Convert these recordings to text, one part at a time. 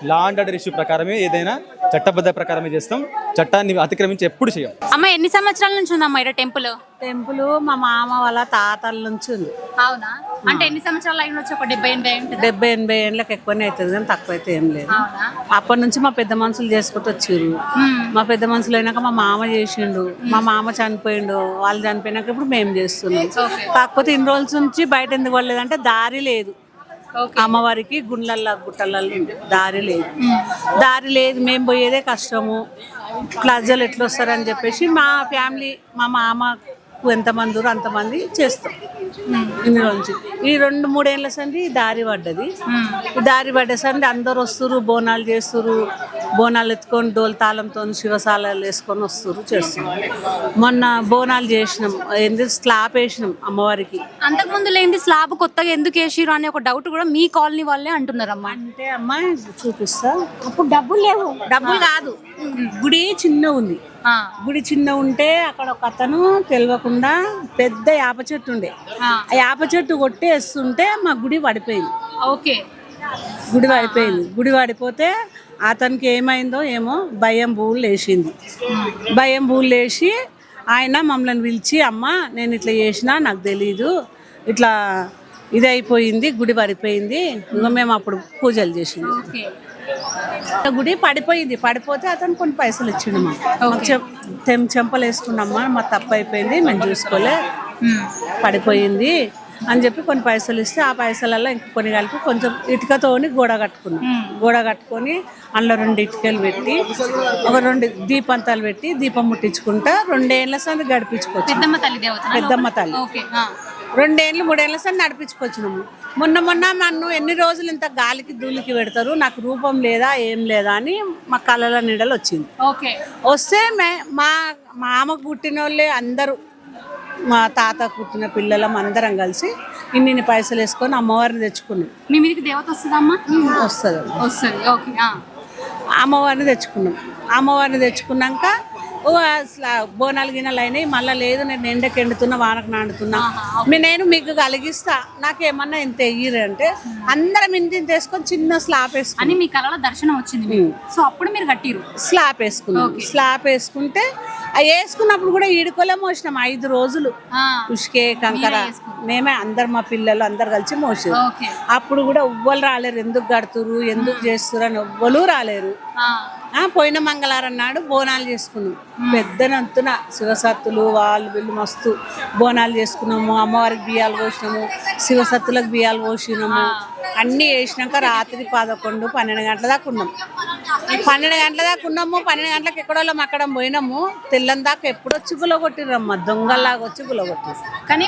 Law and order issue ప్రకారమే ఏదైనా చట్టబద్ధ ప్రకారమే చేస్తాం. చట్టాన్ని అతిక్రమించి ఎప్పుడు చేయం. అమ్మ ఎన్ని సంవత్సరాల నుంచి ఉందమ్మా ఇక్కడ టెంపుల్? మా మామ వాళ్ళ తాతల నుంచి ఉంది. అవునా? అంటే ఎన్ని సంవత్సరాలు అయిన వచ్చి ఒక 70-80 ఏళ్ళకి ఎక్కువనే అవుతుంది కానీ తక్కువ అయితే ఏం లేదు. అప్పటి నుంచి మా పెద్ద మనుషులు చేసుకుంటూ వచ్చారు. మా పెద్ద మనుషులు అయినాక మా మామ చేసిండు, మా మామ చనిపోయిండు, వాళ్ళు చనిపోయినాక ఇప్పుడు మేము చేస్తున్నాం. కాకపోతే ఇన్ని రోజుల నుంచి బయట ఎందుకు పడలేదంటే దారి లేదు అమ్మవారికి. గుండ్లల్లో గుట్టలలో దారి లేదు, మేము పోయేదే కష్టము. ప్రజలు ఎట్లా వస్తారని చెప్పేసి మా ఫ్యామిలీ మా మామకు ఎంతమంది అంతమంది చేస్తాం. ఇన్ని రోజు ఈ 2-3 ఏళ్ళ సంది దారి పడ్డది. దారి పడ్డసండి అందరు వస్తురు, బోనాలు చేస్తురు, బోనాలు ఎత్తుకొని డోలు తాళంతో శివసాలాలు వేసుకొని వస్తురు, చేస్తున్నారు. మొన్న బోనాలు చేసినాం, స్లాబ్ వేసినాం అమ్మవారికి. అంతకుముందు లేని స్లాబ్ కొత్తగా ఎందుకు వేసిరు అనే ఒక డౌట్ కూడా మీ కాలనీ వాళ్ళే అంటున్నారమ్మా. అంటే అమ్మా చూపిస్తా, అప్పుడు డబ్బులు లేవు. డబ్బులు కాదు, గుడి చిన్న ఉంది. గుడి చిన్న ఉంటే అక్కడ ఒక అతను తెలియకుండా పెద్ద యాప చెట్టు ఉండే, ఆ యాప చెట్టు కొట్టేస్తుంటే మా గుడి పడిపోయింది. ఓకే, గుడి పడిపోతే అతనికి ఏమైందో ఏమో భయం బూళ్ళు వేసి ఆయన మమ్మల్ని పిలిచి, అమ్మ నేను ఇట్లా చేసినా నాకు తెలీదు, ఇట్లా ఇది అయిపోయింది, గుడి పడిపోయింది, ఇంకా మేము అప్పుడు పూజలు చేసింది. గుడి పడిపోతే అతను కొన్ని పైసలు ఇచ్చిండు. మాకు చెంపలు వేసుకున్నామ్మా, మా తప్పు అయిపోయింది, మేము చూసుకోలే, పడిపోయింది అని చెప్పి కొన్ని పైసలు ఇస్తే ఆ పైసలలో ఇంక కొన్ని కలిపి కొంచెం ఇటుకతోని గోడ కట్టుకొని అందులో 2 ఇటుకలు పెట్టి ఒక 2 దీపంతాలు పెట్టి దీపం ముట్టించుకుంటా 2 ఏళ్ళ సంది గడిపించుకోవచ్చు. పెద్దమ్మ తల్లి 2-3 ఏళ్ళ సంది నడిపించుకొచ్చినాము. మొన్న నన్ను ఎన్ని రోజులు ఇంత గాలికి ధూళికి పెడతారు, నాకు రూపం లేదా ఏం లేదా అని మా కళ్ళల నీడలు వచ్చింది. వస్తే మా మామకు పుట్టిన వాళ్ళే అందరూ, మా తాత పుట్టిన పిల్లలం అందరం కలిసి ఇన్ని పైసలు వేసుకొని అమ్మవారిని తెచ్చుకున్నాం. మీ మీదకి దేవత వస్తుందమ్మా? వస్తుంది. అమ్మవారిని తెచ్చుకున్నాక బోనాలు గిన్నెలు అయినాయి. మళ్ళీ లేదు నేను ఎండకి ఎండుతున్నా, వానకు నాడుతున్నా, నేను మీకు కలిగిస్తా, నాకేమన్నా ఇంత ఎయ్యరు అంటే అందరం ఇంటి తీసుకొని చిన్న స్లాబ్ వేసుకుని మీ కళలో దర్శనం వచ్చింది. సో అప్పుడు మీరు కట్టిరు, స్లాబ్ వేసుకుంటే వేసుకున్నప్పుడు కూడా ఈడుకోలే మోసినాం 5 రోజులు. ఉష్కే కంకర మేమే అందరు, మా పిల్లలు అందరు కలిసి మోసారు. అప్పుడు కూడా ఎవ్వరు రాలేరు, ఎందుకు కడుతురు ఎందుకు చేస్తురు అని ఎవ్వరు రాలేరు. పోయిన మంగళవారం నాడు బోనాలు చేసుకున్నాం, పెద్దనంతున శివసత్తులు వాళ్ళు వీళ్ళు మస్తు బోనాలు చేసుకున్నాము. అమ్మవారికి బియ్యాలు పోసినాము, శివసత్తులకు బియ్యాలు పోసినాము. అన్నీ వేసినాక రాత్రి 11-12 గంటల దాకా ఉన్నాం. 12 గంటల దాకా ఉన్నాము. 12 గంటలకు ఎక్కడోళ్ళం అక్కడ పోయినాము. తెల్లని దాకా ఎప్పుడు వచ్చి గులగొట్టిరమ్మా, దొంగల్లాగా వచ్చి గులగొట్టిరు. కానీ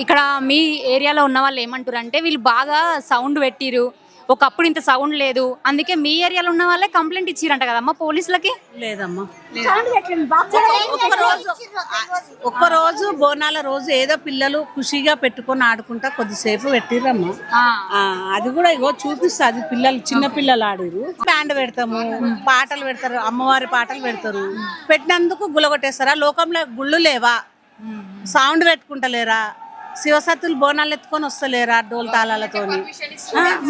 ఇక్కడ మీ ఏరియాలో ఉన్న వాళ్ళు ఏమంటారు అంటే వీళ్ళు బాగా సౌండ్ పెట్టిరు, ఒకప్పుడు ఇంత సౌండ్ లేదు, అందుకే మీ ఏరియాలో ఉన్న వాళ్ళే కంప్లైంట్ ఇచ్చిరంట కదమ్మా పోలీసులకి? లేదమ్మా, ఒక్కరోజు బోనాల రోజు ఏదో పిల్లలు ఖుషిగా పెట్టుకొని ఆడుకుంటా కొద్దిసేపు పెట్టిరమ్మా. అది కూడా ఇగో చూపిస్తా, అది పిల్లలు చిన్న పిల్లలు ఆడిరు. బ్యాండ్ పెడతాము, పాటలు పెడతారు, అమ్మవారి పాటలు పెడతారు. పెట్టినందుకు గులగొట్టేస్తారా? లోకంలో గుళ్ళు లేవా? సౌండ్ పెట్టుకుంటలేరా? శివసత్తులు బోనాలు ఎత్తుకొని వస్తలేరా డోల్ తాళాలతో?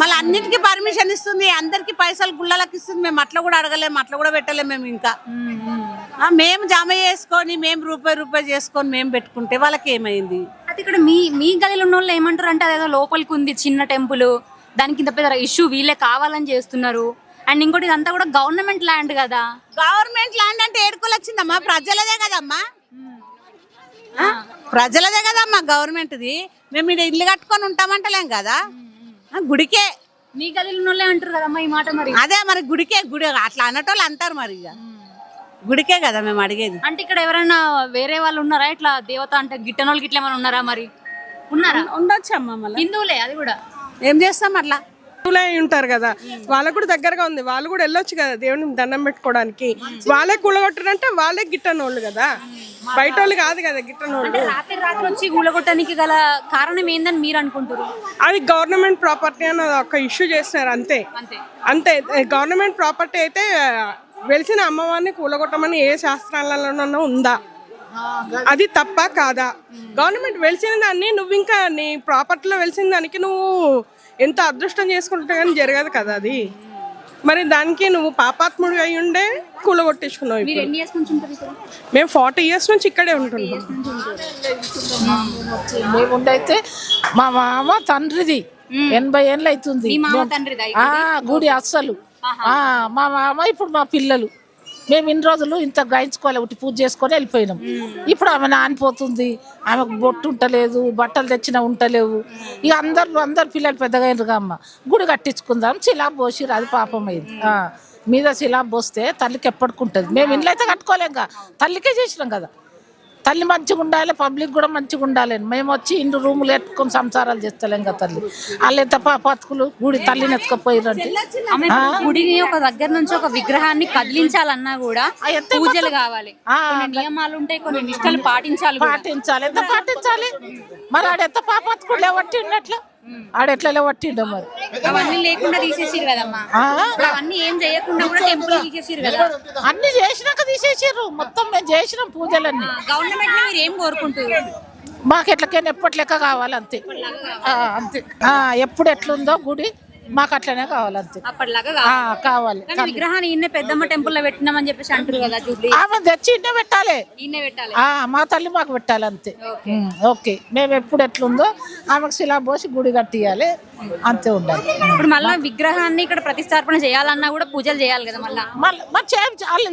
మళ్ళీ అన్నిటికీ పర్మిషన్ ఇస్తుంది, అందరికి పైసలు గుళ్ళకి ఇస్తుంది. మేము అట్లా కూడా అడగలేము, అట్లా కూడా పెట్టలేము. మేము ఇంకా మేము జమ చేసుకొని మేము రూపాయి చేసుకొని మేము పెట్టుకుంటే వాళ్ళకి ఏమైంది? అది ఇక్కడ మీ గదిలో ఉన్న వాళ్ళు ఏమంటారు అంటే అదేదో లోపలికి ఉంది చిన్న టెంపుల్, దానికి ఇంత పెద్ద ఇష్యూ వీళ్ళే కావాలని చేస్తున్నారు. అండ్ ఇంకోటి ఇదంతా కూడా గవర్నమెంట్ ల్యాండ్ కదా. గవర్నమెంట్ ల్యాండ్ అంటే ఏడుకోలు వచ్చిందమ్మా, ప్రజలదే కదమ్మా, ప్రజలదే కదమ్మా గవర్నమెంట్ది. మేము ఇక్కడ ఇల్లు కట్టుకొని ఉంటామంటలేం కదా, గుడికే. మీ గదిలో ఉన్న వాళ్ళే అంటారు కదమ్మా ఈ మాట. మరి అదే మరి గుడి అట్లా అన్నటోళ్ళు అంటారు. మరి ఇక గుడికే కదా మేము అడిగేది. అంటే ఇక్కడ ఎవరైనా వేరే వాళ్ళు ఉన్నారా ఇట్లా దేవత అంటే గిట్టనోళ్ళు గిట్ల ఏమైనా ఉన్నారా? మరి ఉన్నారా? ఉండొచ్చు అమ్మ, మళ్ళీ హిందువులే, అది కూడా ఏం చేస్తాం అట్లా ఉంటారు కదా, వాళ్ళకు కూడా దగ్గరగా ఉంది, వాళ్ళు కూడా వెళ్ళొచ్చు కదా దేవుని దండం పెట్టుకోవడానికి. వాళ్ళే కూలగొట్టారంటే వాళ్ళే గిట్టనోళ్ళు కదా, బయట వాళ్ళు కాదు కదా గిట్టనోళ్ళు. రాత్రి వచ్చి కూలగొట్టడానికి గల కారణం ఏందని మీరు అనుకుంటారు? అది గవర్నమెంట్ ప్రాపర్టీ అని ఒక ఇష్యూ చేస్తున్నారు అంతే. గవర్నమెంట్ ప్రాపర్టీ అయితే వెలిసిన అమ్మవారిని కూలగొట్టమని ఏ శాస్త్రాలలోనన్నా ఉందా? అది తప్ప కాదా? గవర్నమెంట్ వెలిసిన దాన్ని నువ్వు ఇంకా నీ ప్రాపర్టీలో వెలిసిన దానికి నువ్వు ఎంత అదృష్టం చేసుకుంటే కానీ జరగదు కదా అది. మరి దానికి నువ్వు పాపాత్ముడు అయి ఉండే కూలగొట్టించుకున్నావు. మీరు ఎన్ని ఇయర్స్ నుంచి ఉంటారు ఇక్కడ? మేము 40 years నుంచి ఇక్కడే ఉంటున్నాం. మేము ఉండైతే మా మామ తండ్రిది 80 ఏళ్ళు అవుతుంది మీ మామ తండ్రిదా ఈ గుడి అస్సలు. మా మామ ఇప్పుడు మా పిల్లలు మేము ఇన్ని రోజులు ఇంత గాయించుకోవాలి, ఒకటి పూజ చేసుకొని వెళ్ళిపోయినాం. ఇప్పుడు ఆమె నానిపోతుంది, ఆమెకు బొట్టు ఉంటలేదు, బట్టలు తెచ్చినా ఉంటలేవు. ఇక అందరు పిల్లలు పెద్దగా అయినరుగా అమ్మ గుడి కట్టించుకుందాం, శిలాబ్ పోసిరు, అది పాపం అయింది. మీద శిలాబ్ పోస్తే తల్లికి ఎప్పటికుంటుంది. మేము ఇంట్లో అయితే కట్టుకోలేం కదా, తల్లికే చేసినాం కదా. తల్లి మంచిగా ఉండాలి, పబ్లిక్ కూడా మంచిగా ఉండాలి. మేము వచ్చి ఇంటి రూములు ఎత్తుకొని సంసారాలు చేస్తలేం కదా. తల్లి వాళ్ళు ఎంత పాపతుకులు గుడి తల్లిని ఎత్తుకపోయారంటే. గుడిని ఒక దగ్గర నుంచి ఒక విగ్రహాన్ని కదిలించాలన్నా కూడా పూజలు కావాలి, కొన్ని నియమాలు ఉంటాయి, కొన్ని నిష్టలు పాటించాలి. ఎంత పాటించాలి మరి. ఆడెంత పాపతుకులు లేవట్టిండట్లా, ఆడెట్లా లేవట్టిండో మరి. అవన్నీ లేకుండా తీసేసిరు కదమ్మా, అవన్నీ ఏం చేయకుండా కూడా టెంపుల్ తీసేసిరు కదా. అన్ని చేసినాక తీసేసిర్రు మొత్తం. మేము చేసినాం పూజలన్నీ. గవర్నమెంట్ మీరు ఏం కోరుకుంటున్నారు? మాకు ఎట్లకైనా ఎప్పటి లెక్క కావాలి అంతే. అంతే ఎప్పుడు ఎట్లుందో గుడి మాకు అట్లనే కావాలి అంతే. అప్పటిలాగా కావాలి. విగ్రహాన్ని ఇన్నే పెద్దమ్మ టెంపుల్ లో పెట్టినామని చెప్పేసి అంటారు కదా. ఆమె తెచ్చి ఇన్నే పెట్టాలి, ఇన్నే పెట్టాలి. మా తల్లి మాకు పెట్టాలి అంతే. ఓకే, మేము ఎప్పుడు ఎట్లుందో ఆమెకు శిలా పోసి గుడి కట్టియాలి అంతే ఉండాలి. ఇప్పుడు మళ్ళీ విగ్రహాన్ని ఇక్కడ ప్రతిష్టాపన చేయాలన్నా కూడా పూజలు చేయాలి కదా. మళ్ళీ మరి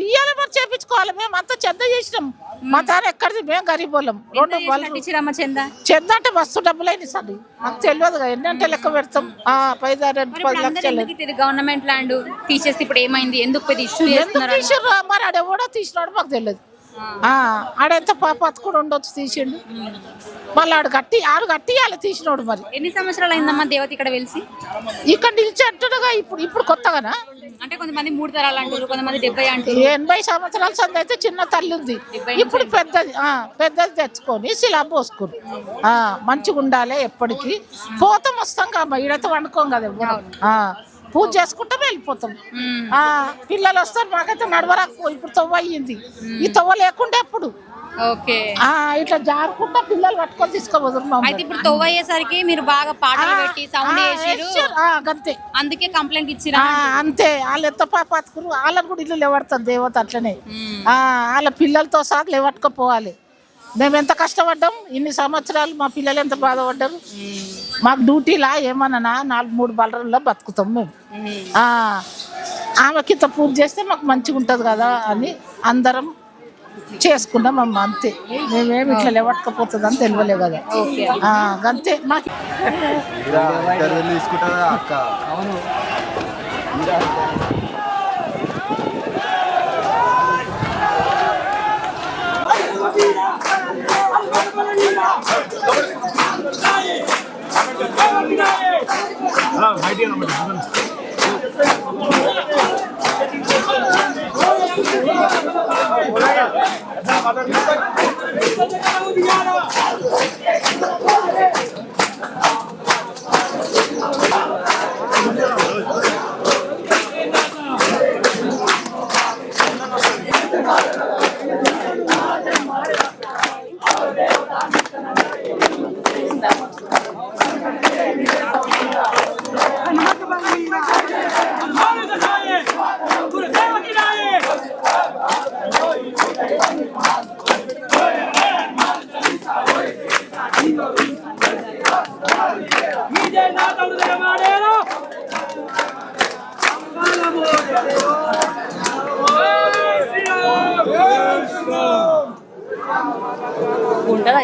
ఇయ్యాలి, మరి చేపించుకోవాలి. మేము అంతా చెంద చేసినాం. మా తాను ఎక్కడిది, మేము గరీబ్ వాళ్ళం. 2 ఇచ్చిరమ్మ చెంద అంటే మస్తు డబ్బులైంది సార్, మాకు తెలియదు కదా ఎన్ని అంటే లెక్క పెడతాం. 10 లక్షలు గవర్నమెంట్ ల్యాండ్ తీసేస్తే ఇప్పుడు ఏమైంది, ఎందుకు ఇష్యూ చేస్తున్నారు? మరి ఆడెవడో తీసినాడు మాకు తెలియదు. ఆడెంత పాపతుకుడు ఉండొచ్చు తీసిండు. మళ్ళీ ఆడు కట్టియాలి తీసినోడు. మరి ఎన్ని సంవత్సరాలు అయిందమ్మా దేవత ఇక్కడ వెలిసి? ఇక్కడ నిలిచి అంటుగా ఇప్పుడు కొత్తగానా? అంటే కొంతమంది 3 తరాలు అంటారు, కొంతమంది 70 అంటారు. 80 సంవత్సరాల సంది అయితే చిన్న తల్లి ఉంది. ఇప్పుడు పెద్దది తెచ్చుకొని శిలా పోసుకుని మంచిగా ఉండాలి. ఎప్పటికీ పోతాం వస్తాం కదా, ఈడైతే వండుకోం కదా. పూజ చేసుకుంటాం వెళ్ళిపోతాం. పిల్లలు వస్తారు, మాకైతే నడవరాకపో. ఇప్పుడు తవ్వ అయ్యింది, ఈ తవ్వ లేకుండా ఎప్పుడు ఇట్లా జారుకుంటా పిల్లలు పట్టుకొని తీసుకోబోతున్నాం. అయితే ఇప్పుడు తవ్వ అయ్యేసరికి మీరు బాగా పాటలు పెట్టి సౌండ్ చేసిరు, అంతే. అందుకే కంప్లైంట్ ఇచ్చిరా అంతే. వాళ్ళు ఎంత పాపతుకురు, వాళ్ళని కూడా ఇల్లు లేవడతారు దేవత అట్లనే. వాళ్ళ పిల్లలతో సహా లేవట్టుకపోవాలి. మేము ఎంత కష్టపడ్డాం ఇన్ని సంవత్సరాలు, మా పిల్లలు ఎంత బాధపడ్డారు. మాకు డ్యూటీలా ఏమన్నా 4-3 బలరంలో బతుకుతాం మేము. ఆమెకి ఇంత పూజ చేస్తే మాకు మంచిగా ఉంటుంది కదా అని అందరం చేసుకున్నాం అమ్మ అంతే. మేమేమి ఇట్లా లేవట్టుకపోతుంది అని తెలియలే కదా. అంతే మాకు. ఉంటుందా?